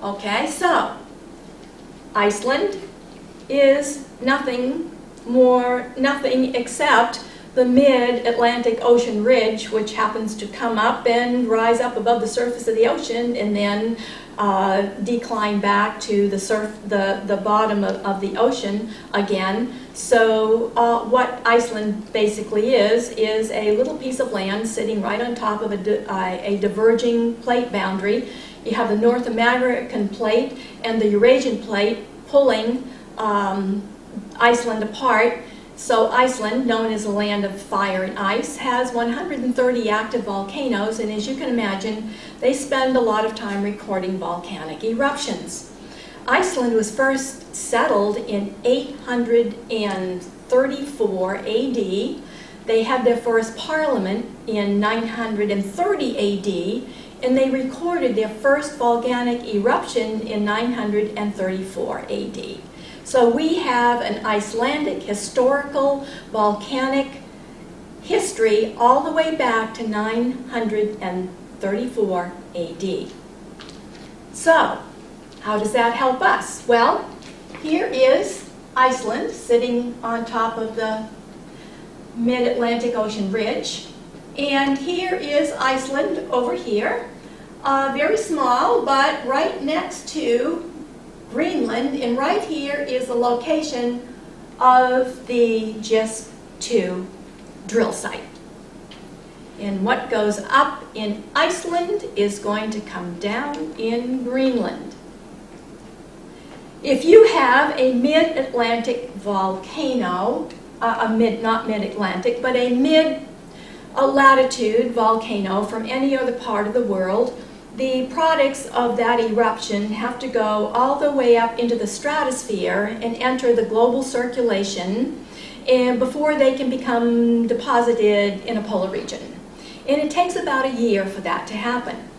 Okay, so Iceland is nothing except the mid-Atlantic Ocean ridge, which happens to come up and rise up above the surface of the ocean and then decline back to the bottom of the ocean again. So what Iceland basically is a little piece of land sitting right on top of a diverging plate boundary. You have the North American plate and the Eurasian plate pulling Iceland apart. So Iceland, known as a land of fire and ice, has 130 active volcanoes, and as you can imagine, they spend a lot of time recording volcanic eruptions. Iceland was first settled in 834 AD. They had their first parliament in 930 AD, and they recorded their first volcanic eruption in 934 AD. So we have an Icelandic historical volcanic history all the way back to 934 AD. So, how does that help us? Well, here is Iceland sitting on top of the mid-Atlantic Ocean ridge. And here is Iceland over here. Very small, but right next to Greenland, and right here is the location of the GIST-2 drill site. And what goes up in Iceland is going to come down in Greenland. If you have a mid-Atlantic volcano, not mid-Atlantic, but a mid-latitude volcano from any other part of the world, the products of that eruption have to go all the way up into the stratosphere and enter the global circulation and before they can become deposited in a polar region. And it takes about a year for that to happen.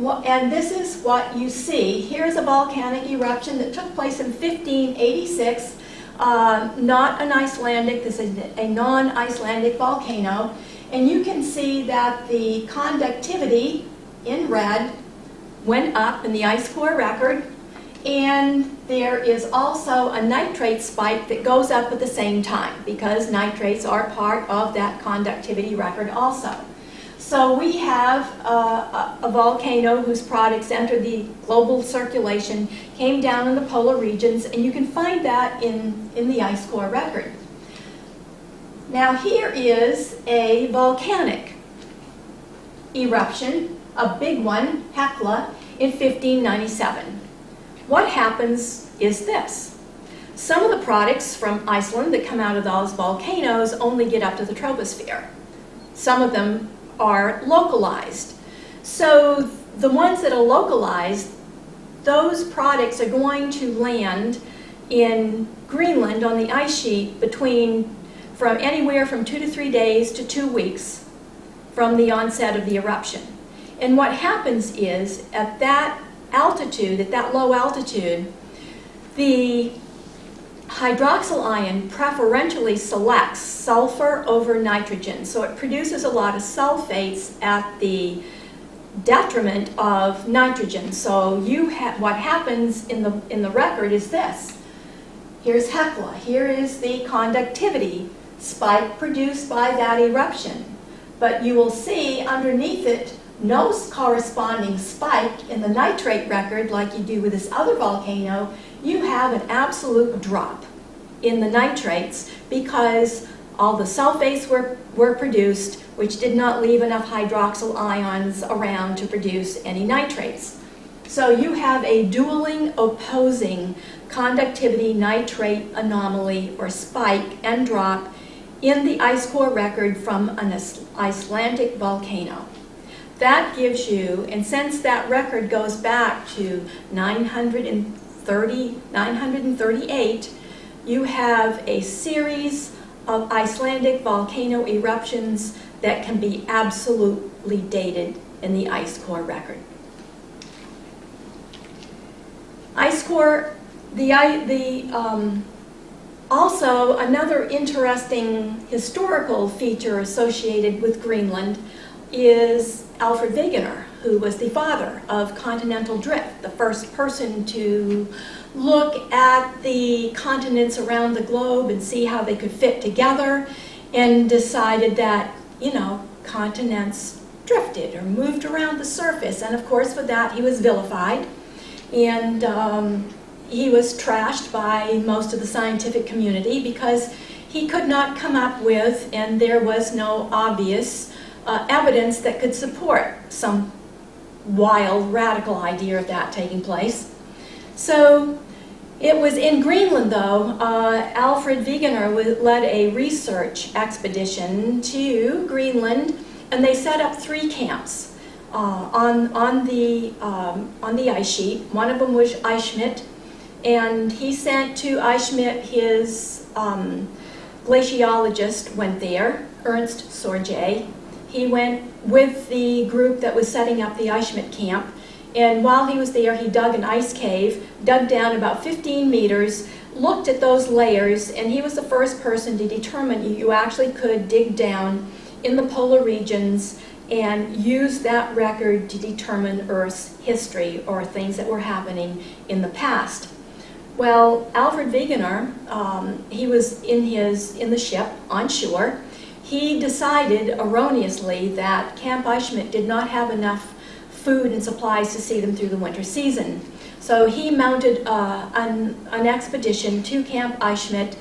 And this is what you see. Here's a volcanic eruption that took place in 1586. Not an Icelandic, this is a non-Icelandic volcano. And you can see that the conductivity in red went up in the ice core record, and there is also a nitrate spike that goes up at the same time because nitrates are part of that conductivity record also. So we have a volcano whose products entered the global circulation, came down in the polar regions, and you can find that in the ice core record. Now here is a volcanic eruption, a big one, Hekla, in 1597. What happens is this. Some of the products from Iceland that come out of those volcanoes only get up to the troposphere. Some of them are localized. So the ones that are localized, those products are going to land in Greenland on the ice sheet from anywhere from 2 to 3 days to 2 weeks from the onset of the eruption. And what happens is, at that altitude, at that low altitude, the hydroxyl ion preferentially selects sulfur over nitrogen. So it produces a lot of sulfates at the detriment of nitrogen. So what happens in the record is this. Here's Hekla. Here is the conductivity spike produced by that eruption. But you will see underneath it no corresponding spike in the nitrate record like you do with this other volcano. You have an absolute drop in the nitrates because all the sulfates were produced, which did not leave enough hydroxyl ions around to produce any nitrates. So you have a dueling, opposing conductivity nitrate anomaly or spike and drop in the ice core record from an Icelandic volcano. That gives you, and since that record goes back to 938, you have a series of Icelandic volcano eruptions that can be absolutely dated in the ice core record. Ice core, also another interesting historical feature associated with Greenland is Alfred Wegener, who was the father of continental drift, the first person to look at the continents around the globe and see how they could fit together, and decided that, continents drifted or moved around the surface. And of course, for that he was vilified, and he was trashed by most of the scientific community because he could not come up with, and there was no obvious evidence that could support some wild, radical idea of that taking place. So it was in Greenland, though. Alfred Wegener led a research expedition to Greenland, and they set up 3 camps on the ice sheet. One of them was Iceland, and he sent to Iceland his glaciologist went there, Ernst Sorge. He went with the group that was setting up the Iceland camp, and while he was there, he dug an ice cave, dug down about 15 meters, looked at those layers, and he was the first person to determine you actually could dig down in the polar regions and use that record to determine Earth's history or things that were happening in the past. Well, Alfred Wegener, he was in the ship on shore. He decided erroneously that Camp Iceland did not have enough food and supplies to see them through the winter season. So he mounted an expedition to Camp Iceland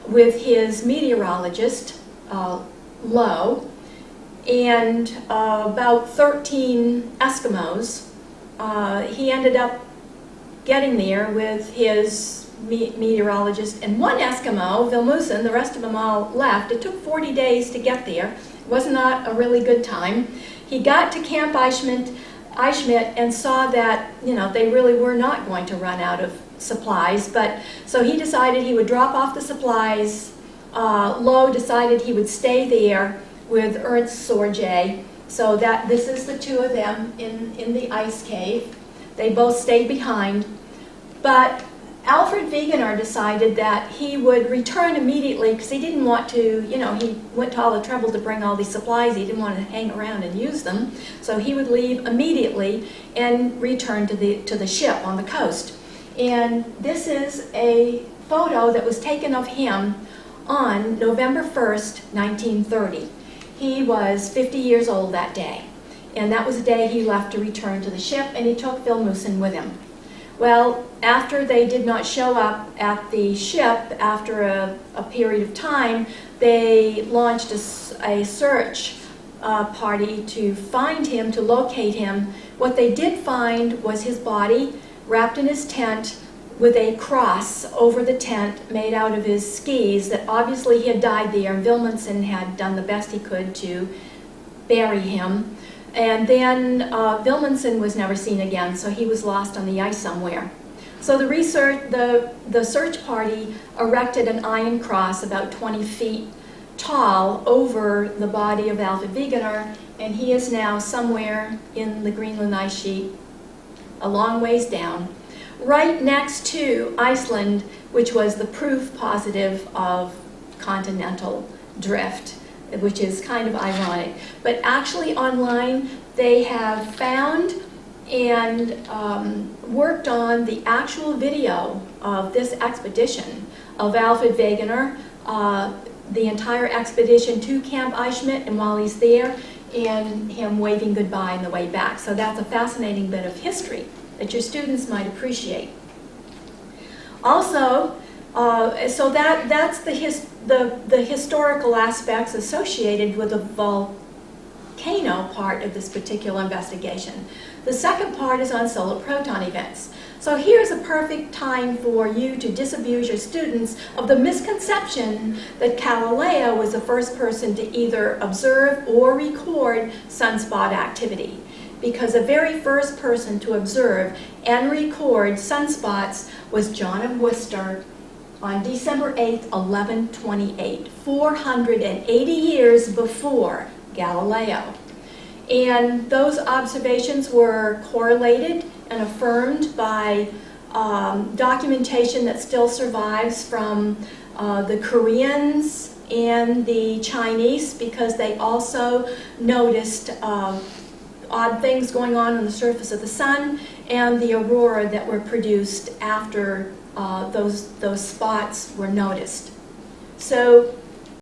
with his meteorologist, Lowe, and about 13 Eskimos. He ended up getting there with his meteorologist and 1 Eskimo, Vilmussen. The rest of them all left. It took 40 days to get there. It was not a really good time. He got to Camp Iceland and saw that, they really were not going to run out of supplies. But so he decided he would drop off the supplies. Lowe decided he would stay there with Ernst Sorge. So that this is the 2 of them in the ice cave. They both stayed behind. But Alfred Wegener decided that he would return immediately because he didn't want to, he went to all the trouble to bring all these supplies. He didn't want to hang around and use them. So he would leave immediately and return to the ship on the coast. And this is a photo that was taken of him on November 1st, 1930. He was 50 years old that day. And that was the day he left to return to the ship, and he took Vilmussen with him. Well, after they did not show up at the ship, after a period of time, they launched a search party to find him, to locate him. What they did find was his body wrapped in his tent with a cross over the tent made out of his skis, that obviously he had died there, and Vilmussen had done the best he could to bury him. And then Vilmussen was never seen again, so he was lost on the ice somewhere. So the search party erected an iron cross about 20 feet tall over the body of Alfred Wegener, and he is now somewhere in the Greenland ice sheet, a long ways down, right next to Iceland, which was the proof positive of continental drift, which is kind of ironic. But actually online, they have found and worked on the actual video of this expedition of Alfred Wegener, the entire expedition to Camp Iceland, and while he's there, and him waving goodbye on the way back. So that's a fascinating bit of history that your students might appreciate. Also, so that's the historical aspects associated with the volcano part of this particular investigation. The second part is on solar proton events. So here's a perfect time for you to disabuse your students of the misconception that Galileo was the first person to either observe or record sunspot activity, because the very first person to observe and record sunspots was John of Worcester on December 8th, 1128, 480 years before Galileo. And those observations were correlated and affirmed by documentation that still survives from the Koreans and the Chinese, because they also noticed odd things going on the surface of the sun, and the aurora that were produced after those spots were noticed. So